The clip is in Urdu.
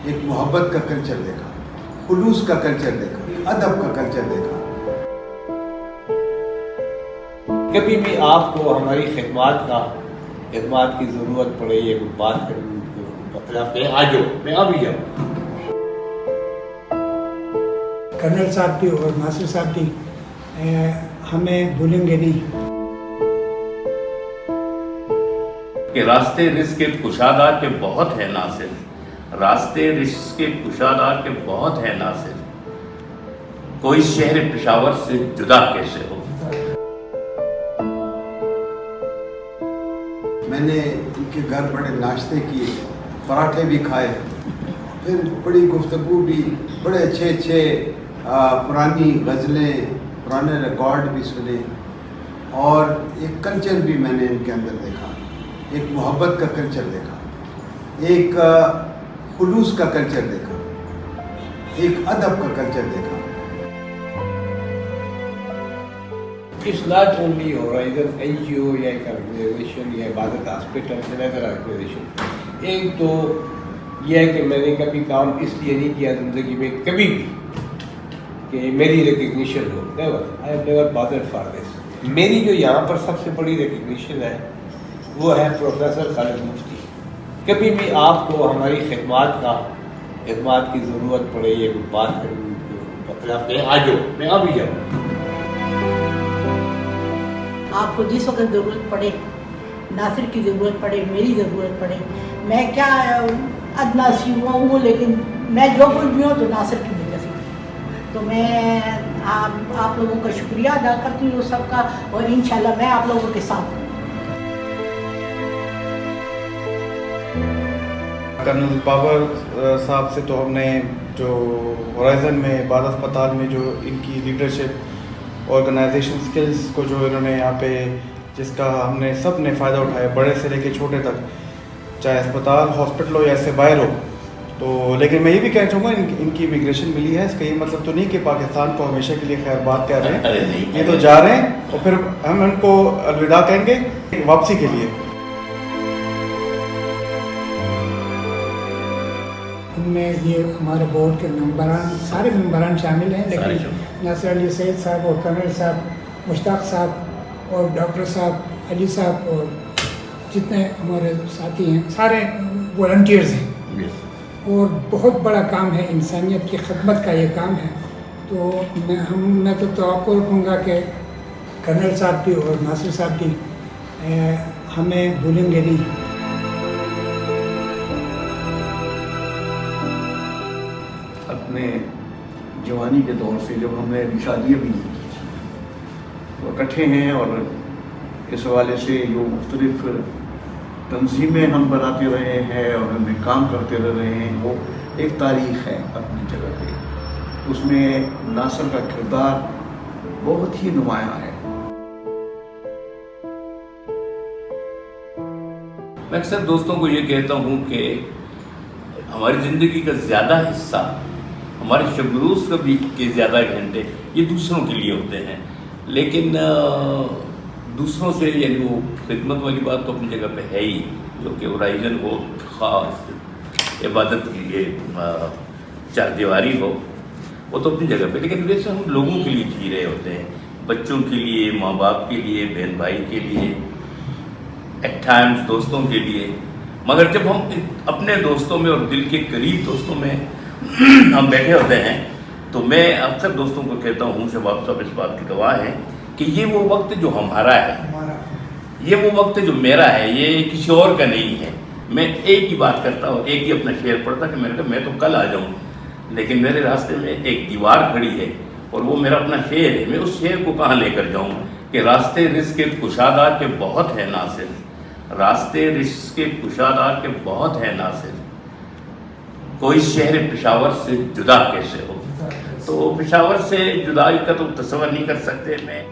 ایک محبت کا کلچر دیکھا، خلوص کا کلچر دیکھا، ادب کا کلچر دیکھا۔ کبھی بھی آپ کو ہماری خدمات کی ضرورت پڑے، یہ بات مطلب کہ آ جاؤ، میں ابھی جاؤں۔ کرنل صاحب بھی اور ناصر صاحب بھی ہمیں بھولیں گے نہیں۔ کہ راستے رزق کے کشادہ کے بہت ہے ناصر، راستے رزق کے کشادہ کے بہت ہے ناصر، کوئی شہر پشاور سے جدا کیسے ہو۔ میں نے ان کے گھر بڑے ناشتے کیے، پراٹھے بھی کھائے، پھر بڑی گفتگو بھی، بڑے اچھے پرانی غزلیں، پرانے ریکارڈ بھی سنے، اور ایک کلچر بھی میں نے ان کے اندر دیکھا، ایک محبت کا کلچر دیکھا، ایک خلوص کا کلچر دیکھا، ایک ادب کا کلچر دیکھا۔ It's not only Horizon NGO یا ایک آرگنائزیشن یا عبادت ہاسپٹل سے لیکر آرگنائزیشن، ایک تو یہ ہے کہ میں نے کبھی کام اس لیے نہیں کیا زندگی میں کبھی بھی کہ میری recognition who, never, I have never bothered for this۔ میری جو یہاں پر سب سے بڑی ریکگنیشن ہے وہ ہے پروفیسر خالد مفتی۔ کبھی بھی آپ کو ہماری خدمات کی ضرورت پڑے، یہ بات مطلب کہ آ جاؤ، میں ابھی جاؤں۔ آپ کو جس وقت ضرورت پڑے، ناصر کی ضرورت پڑے، میری ضرورت پڑے، میں کیا ادنا سی ہوں، لیکن میں جو کچھ بھی ہوں تو ناصر کی وجہ سے۔ تو میں آپ لوگوں کا شکریہ ادا کرتی ہوں سب کا، اور انشاءاللہ میں آپ لوگوں کے ساتھ ہوں۔ کرنل پاور صاحب سے تو ہم نے جو ہورائزن میں بعد اسپتال میں جو ان کی لیڈرشپ، آرگنائزیشن سکلز کو جو انہوں نے یہاں پہ، جس کا ہم نے سب نے فائدہ اٹھایا، بڑے سے لے کے چھوٹے تک، چاہے اسپتال، ہاسپٹل ہو یا اس سے باہر ہو۔ تو لیکن میں یہ بھی کہنا چاہوں گا ان کی امیگریشن ملی ہے، اس کا یہ مطلب تو نہیں کہ پاکستان کو ہمیشہ کے لیے خیر بات کہہ رہے ہیں، یہ تو جا رہے ہیں اور پھر ہم ان کو الوداع کہیں گے واپسی کے لیے۔ ان میں یہ ہمارے بورڈ کے ممبران، سارے ممبران شامل ہیں، لیکن ناصر علی سید صاحب اور کرنل صاحب، مشتاق صاحب اور ڈاکٹر صاحب، علی صاحب اور جتنے ہمارے ساتھی ہیں سارے والنٹیئرز ہیں، اور بہت بڑا کام ہے، انسانیت کی خدمت کا یہ کام ہے۔ تو میں تو توقع رکھوں گا کہ کرنل صاحب بھی اور ناصر صاحب بھی ہمیں بھولیں گے نہیں۔ اپنے جوانی کے دور سے جب ہم نے شادیاں بھی نہیں کی تھیں، تو اکٹھے ہیں، اور اس حوالے سے جو مختلف تنظیمیں ہم بناتے رہے ہیں اور ہم کام کرتے رہے ہیں، وہ ایک تاریخ ہے اپنی جگہ پہ۔ اس میں ناصر کا کردار بہت ہی نمایاں ہے۔ میں اکثر دوستوں کو یہ کہتا ہوں کہ ہماری زندگی کا زیادہ حصہ، ہمارے شب روز کا بھی کے زیادہ گھنٹے یہ دوسروں کے لیے ہوتے ہیں، لیکن دوسروں سے یعنی وہ خدمت والی بات تو اپنی جگہ پہ ہے ہی، جو کہ ہورائزن ہو، خاص عبادت کے لیے چار دیواری ہو، وہ تو اپنی جگہ پہ، لیکن ویسے ہم لوگوں کے لیے جی رہے ہوتے ہیں، بچوں کے لیے، ماں باپ کے لیے، بہن بھائی کے لیے، ایٹ ٹائمز دوستوں کے لیے۔ مگر جب ہم اپنے دوستوں میں اور دل کے قریب دوستوں میں ہم بیٹھے ہوتے ہیں، تو میں اکثر دوستوں کو کہتا ہوں، شباب صاحب اس بات کی گواہ ہیں، کہ یہ وہ وقت جو ہمارا ہے، یہ وہ وقت جو میرا ہے، یہ کسی اور کا نہیں ہے۔ میں ایک ہی بات کرتا ہوں، ایک ہی اپنا شعر پڑھتا کہ میں نے کہا میں تو کل آ جاؤں، لیکن میرے راستے میں ایک دیوار کھڑی ہے، اور وہ میرا اپنا شعر ہے، میں اس شعر کو کہاں لے کر جاؤں کہ راستے رزق کے کشادہ کے بہت ہے ناصر، راستے رزق کے کشادہ کے بہت ہے ناصر، کوئی شہر پشاور سے جدا کیسے ہو۔ تو پشاور سے جدائی کا تو تصور نہیں کر سکتے میں۔